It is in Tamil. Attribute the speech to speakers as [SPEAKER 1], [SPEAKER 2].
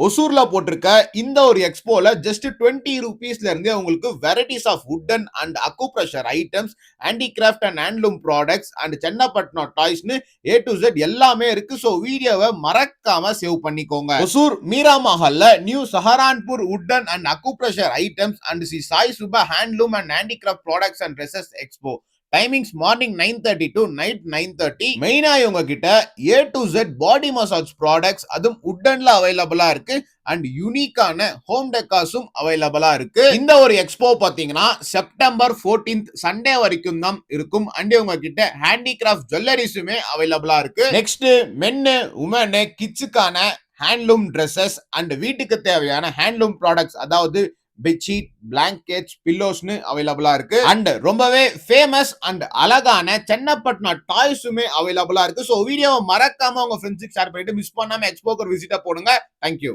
[SPEAKER 1] ஒசூர்ல போட்டிருக்க இந்த ஒரு எக்ஸ்போல ஜஸ்ட் 20 ரூபீஸ்ல இருந்து உங்களுக்கு varieties of wooden and acupressure items, handicraft and handloom products and Channapatna டாய்ஸ்னு A to Z எல்லாமே இருக்கு. ஸோ வீடியோவை மறக்காம சேவ் பண்ணிக்கோங்க. ஒசூர் மீரா மஹால்ல new Saharanpur wooden and acupressure items and C Sai Subha handloom and handicraft products and dresses expo. Timings morning 9:30 to night 9:30. மெயினா இவங்க கிட்ட A to Z body massage products அதுவும் வுட்டன்ல அவைலபிளா இருக்கு அண்ட் யூனிக்கான ஹோம் டெக்கார்ஸும் அவைலபிளா இருக்கு. இந்த ஒரு எக்ஸ்போ பாத்தீங்கன்னா செப்டம்பர் 14th சண்டே வரைக்கும் தான் இருக்கும். அண்ட் இவங்க கிட்ட ஹேண்டிகிராஃப்ட் ஜுவல்லரிஸுமே அவைலபிளா இருக்கு. நெக்ஸ்ட் மென்னு உமனு கிட்ஸுக்கான ஹேண்ட்லூம் ட்ரெஸ்ஸஸ் அண்ட் வீட்டுக்கு தேவையான ஹேண்ட்லூம் ப்ராடக்ட்ஸ் அதாவது பெட்ஷீட், பிளாங்கெட்ஸ், பில்லோஸ்னு அவைலபிளா இருக்கு. அண்ட் ரொம்பவே ஃபேமஸ் அண்ட் அழகான சென்னப்பட்டினம் டாய்ஸுமே அவைலபிளா இருக்கு. ஸோ வீடியோவை மறக்காம உங்க ஃப்ரெண்ட்ஸுக்கு ஷேர் பண்ணிட்டு மிஸ் பண்ணாம எக்ஸ்போக்கு ஒரு விசிட்டா போடுங்க. தேங்க்யூ.